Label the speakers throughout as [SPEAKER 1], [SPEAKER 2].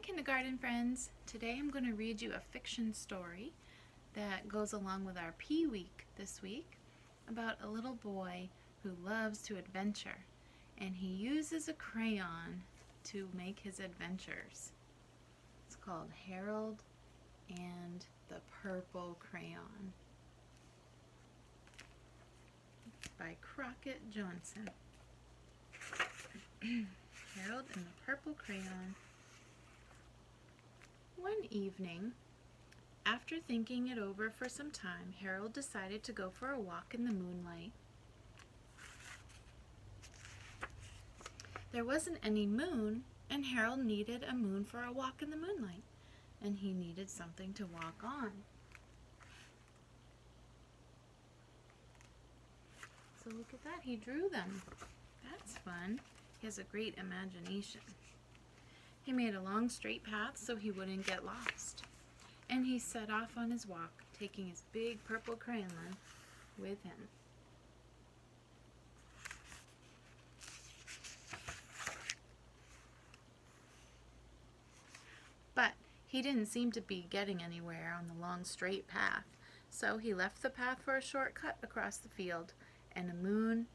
[SPEAKER 1] kindergarten friends. Today I'm going to read you a fiction story that goes along with our P Week this week about a little boy who loves to adventure, and he uses a crayon to make his adventures. It's called Harold and the Purple Crayon by Crockett Johnson. Harold and the Purple Crayon. One evening, after thinking it over for some time, Harold decided to go for a walk in the moonlight. There wasn't any moon, and Harold needed a moon for a walk in the moonlight, and he needed something to walk on. So look at that, he drew them. That's fun. He has a great imagination. He made a long straight path so he wouldn't get lost, and he set off on his walk, taking his big purple crayon with him. But he didn't seem to be getting anywhere on the long straight path, so he left the path for a shortcut across the field, and the moon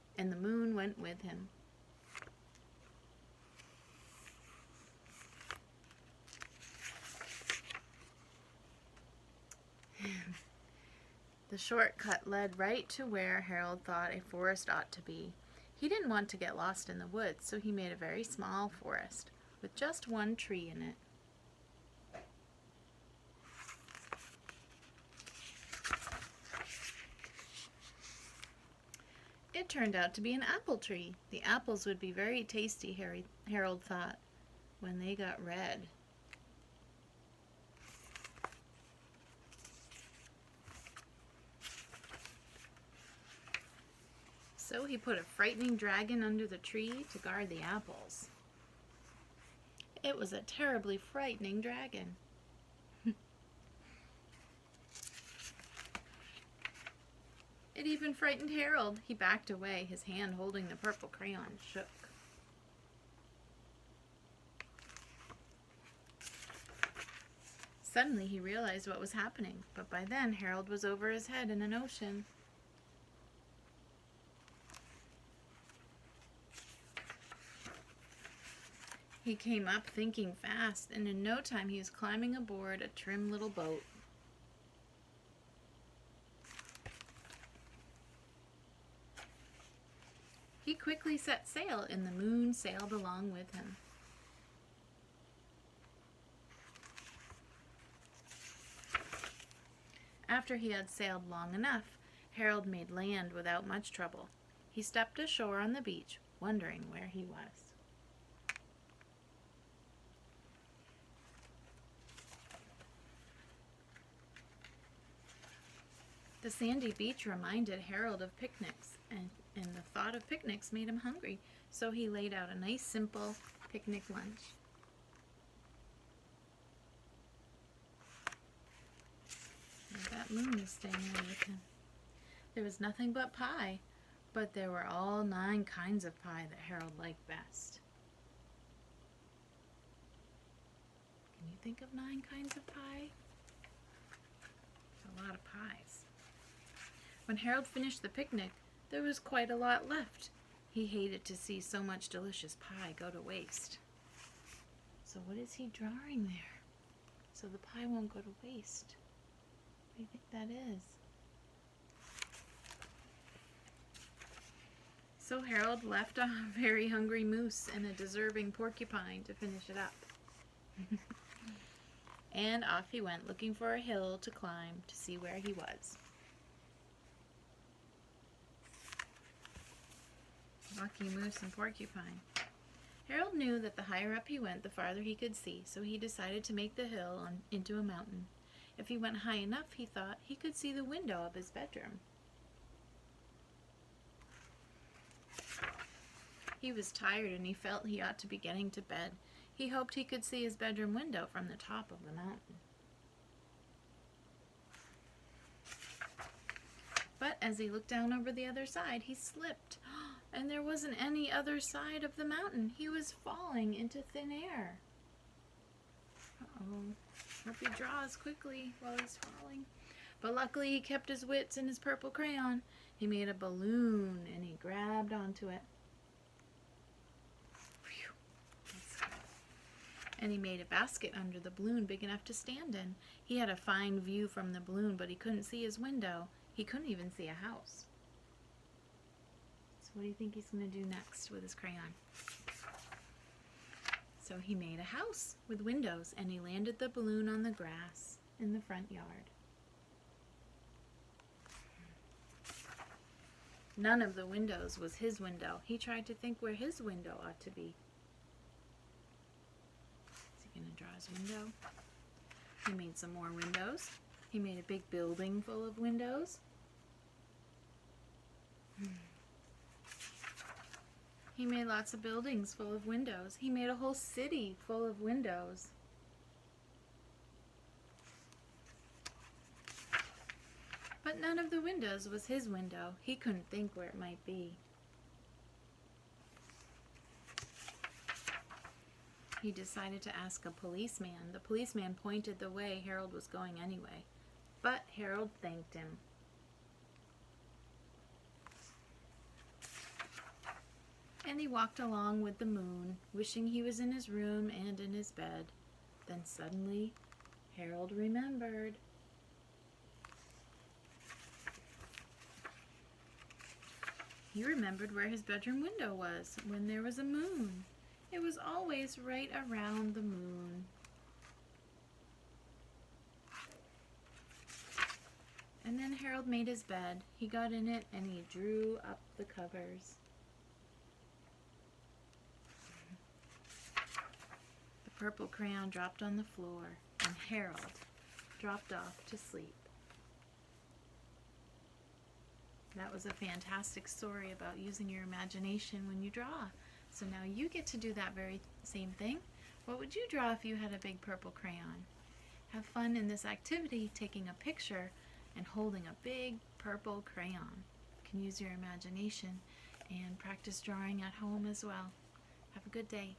[SPEAKER 1] went with him. The shortcut led right to where Harold thought a forest ought to be. He didn't want to get lost in the woods, so he made a very small forest with just one tree in it. It turned out to be an apple tree. The apples would be very tasty, Harold thought, when they got red. So he put a frightening dragon under the tree to guard the apples. It was a terribly frightening dragon. It even frightened Harold. He backed away, his hand holding the purple crayon shook. Suddenly he realized what was happening, but by then Harold was over his head in an ocean. He came up thinking fast, and in no time he was climbing aboard a trim little boat. He quickly set sail, and the moon sailed along with him. After he had sailed long enough, Harold made land without much trouble. He stepped ashore on the beach, wondering where he was. The sandy beach reminded Harold of picnics, and the thought of picnics made him hungry, so he laid out a nice, simple picnic lunch. And that moon was staying there with him. There was nothing but pie, but there were all 9 kinds of pie that Harold liked best. Can you think of 9 kinds of pie? There's a lot of pies. When Harold finished the picnic, there was quite a lot left. He hated to see so much delicious pie go to waste. So what is he drawing there? So the pie won't go to waste. What do you think that is? So Harold left a very hungry moose and a deserving porcupine to finish it up. And off he went, looking for a hill to climb to see where he was. Lucky moose and porcupine. Harold knew that the higher up he went, the farther he could see, so he decided to make the hill into a mountain. If he went high enough, he thought, he could see the window of his bedroom. He was tired and he felt he ought to be getting to bed. He hoped he could see his bedroom window from the top of the mountain. But as he looked down over the other side, he slipped, and there wasn't any other side of the mountain. He was falling into thin air. Hope he draws quickly while he's falling. But luckily he kept his wits and his purple crayon. He made a balloon and he grabbed onto it. Phew. That's good. And he made a basket under the balloon big enough to stand in. He had a fine view from the balloon, but he couldn't see his window. He couldn't even see a house. So what do you think he's going to do next with his crayon? So he made a house with windows, and he landed the balloon on the grass in the front yard. None of the windows was his window. He tried to think where his window ought to be. Is he going to draw his window? He made some more windows. He made a big building full of windows. He made lots of buildings full of windows. He made a whole city full of windows. But none of the windows was his window. He couldn't think where it might be. He decided to ask a policeman. The policeman pointed the way Harold was going anyway. But Harold thanked him. And he walked along with the moon, wishing he was in his room and in his bed. Then suddenly, Harold remembered. He remembered where his bedroom window was when there was a moon. It was always right around the moon. And then Harold made his bed. He got in it and he drew up the covers. The purple crayon dropped on the floor and Harold dropped off to sleep. That was a fantastic story about using your imagination when you draw. So now you get to do that very same thing. What would you draw if you had a big purple crayon? Have fun in this activity taking a picture and holding a big purple crayon. You can use your imagination and practice drawing at home as well. Have a good day.